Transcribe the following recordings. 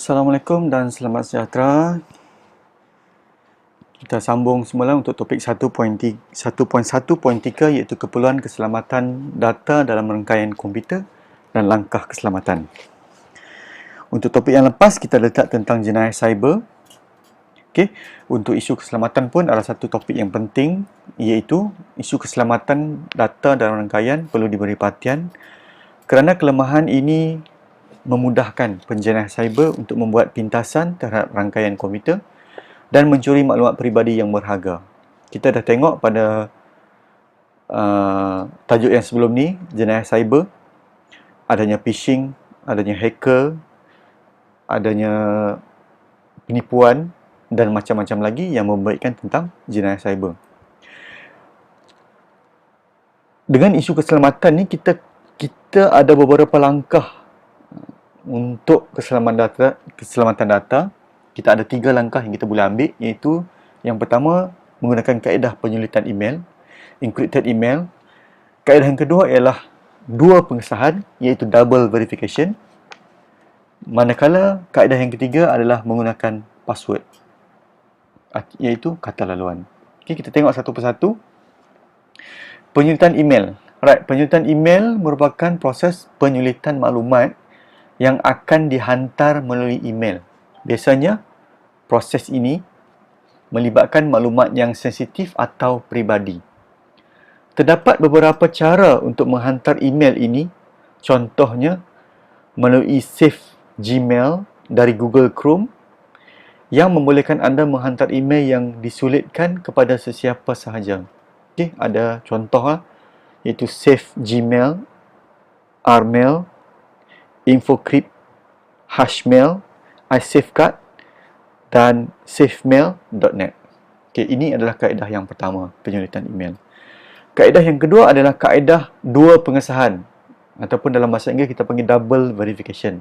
Assalamualaikum dan selamat sejahtera. Kita sambung semula untuk topik 1.1.3 iaitu keperluan keselamatan data dalam rangkaian komputer dan langkah keselamatan. Untuk topik yang lepas kita letak tentang jenayah cyber. Okey, untuk isu keselamatan pun adalah satu topik yang penting iaitu isu keselamatan data dalam rangkaian perlu diberi perhatian kerana kelemahan ini memudahkan penjenayah cyber untuk membuat pintasan terhadap rangkaian komputer dan mencuri maklumat peribadi yang berharga. Kita dah tengok pada tajuk yang sebelum ni, jenayah cyber, adanya phishing, adanya hacker, adanya penipuan dan macam-macam lagi yang membaikkan tentang jenayah cyber. Dengan isu keselamatan ni kita ada beberapa langkah untuk keselamatan data. Kita ada 3 langkah yang kita boleh ambil, iaitu yang pertama menggunakan kaedah penyulitan email, encrypted email. Kaedah yang kedua ialah 2 pengesahan iaitu double verification. Manakala kaedah yang ketiga adalah menggunakan password iaitu kata laluan. Okey, kita tengok satu persatu. Penyulitan email. Alright, penyulitan email merupakan proses penyulitan maklumat yang akan dihantar melalui email. Biasanya, proses ini melibatkan maklumat yang sensitif atau peribadi. Terdapat beberapa cara untuk menghantar email ini. Contohnya, melalui Save Gmail dari Google Chrome yang membolehkan anda menghantar email yang disulitkan kepada sesiapa sahaja. Okey, ada contoh iaitu Save Gmail, Rmail, Infocrypt, Hashmail, iSafeguard dan SafeMail.net. Okey, ini adalah kaedah yang pertama, penyulitan email. Kaedah yang kedua adalah kaedah 2 pengesahan ataupun dalam bahasa Inggeris kita panggil double verification.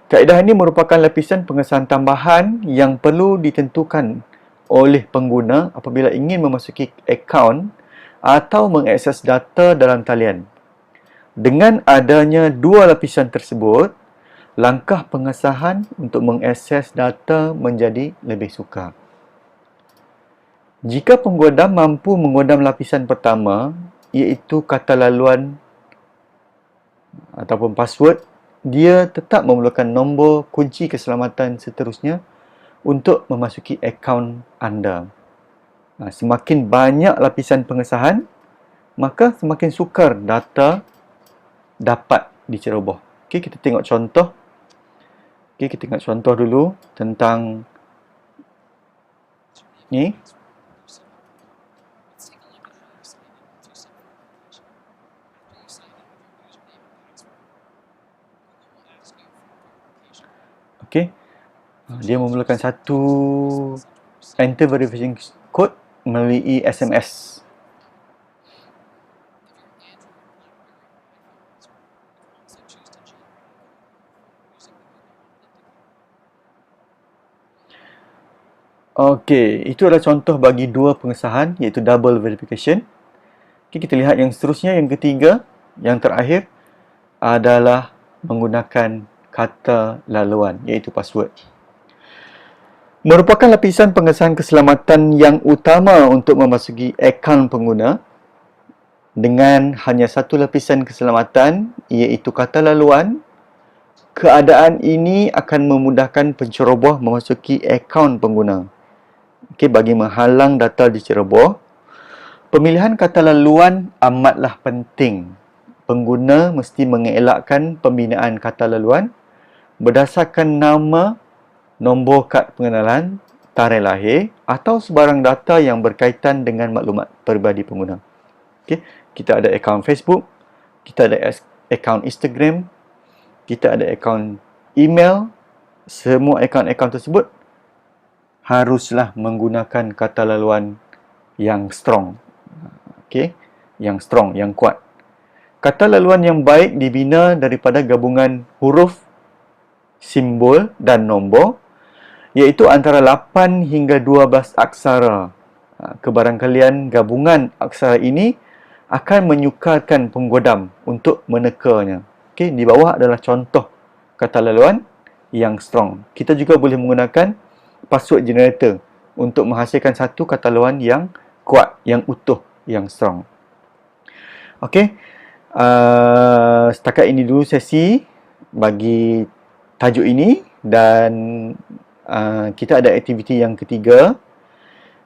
Kaedah ini merupakan lapisan pengesahan tambahan yang perlu ditentukan oleh pengguna apabila ingin memasuki akaun atau mengakses data dalam talian. Dengan adanya 2 lapisan tersebut, langkah pengesahan untuk mengakses data menjadi lebih sukar. Jika penggodam mampu menggodam lapisan pertama, iaitu kata laluan ataupun password, dia tetap memerlukan nombor kunci keselamatan seterusnya untuk memasuki akaun anda. Semakin banyak lapisan pengesahan, maka semakin sukar data dapat diceroboh. Okey, kita tengok contoh. Okey, kita tengok contoh dulu tentang ni. Okey. Dia memerlukan satu enter verification code melalui SMS. Okey, itu adalah contoh bagi 2 pengesahan iaitu double verification. Okey, kita lihat yang seterusnya, yang ketiga, yang terakhir adalah menggunakan kata laluan iaitu password. Merupakan lapisan pengesahan keselamatan yang utama untuk memasuki akaun pengguna. Dengan hanya satu lapisan keselamatan iaitu kata laluan, keadaan ini akan memudahkan penceroboh memasuki akaun pengguna. Okey, bagi menghalang data diceroboh, pemilihan kata laluan amatlah penting. Pengguna mesti mengelakkan pembinaan kata laluan berdasarkan nama, nombor kad pengenalan, tarikh lahir atau sebarang data yang berkaitan dengan maklumat peribadi pengguna. Okey, kita ada akaun Facebook, kita ada akaun Instagram, kita ada akaun email. Semua akaun-akaun tersebut haruslah menggunakan kata laluan yang strong. Okey, yang strong, yang kuat. Kata laluan yang baik dibina daripada gabungan huruf, simbol dan nombor, iaitu antara 8 hingga 12 aksara. Kebarangkalian gabungan aksara ini akan menyukarkan penggodam untuk menekanya. Okey, di bawah adalah contoh kata laluan yang strong. Kita juga boleh menggunakan password generator untuk menghasilkan satu kata laluan yang kuat, yang utuh, yang strong. Okey, setakat ini dulu sesi bagi tajuk ini, dan kita ada aktiviti yang ketiga,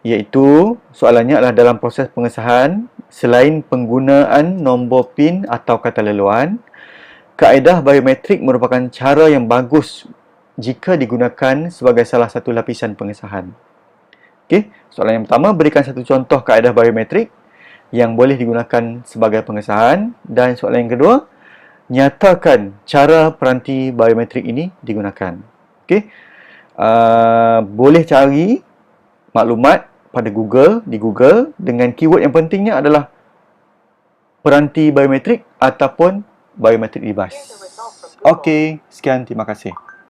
iaitu soalannya adalah dalam proses pengesahan, selain penggunaan nombor PIN atau kata laluan, kaedah biometrik merupakan cara yang bagus jika digunakan sebagai salah satu lapisan pengesahan. Okey, soalan yang pertama, berikan satu contoh kaedah biometrik yang boleh digunakan sebagai pengesahan, dan soalan yang kedua, nyatakan cara peranti biometrik ini digunakan. Okey, boleh cari maklumat pada Google, di Google, dengan keyword yang pentingnya adalah peranti biometrik ataupun biometric device. Okey, sekian, terima kasih.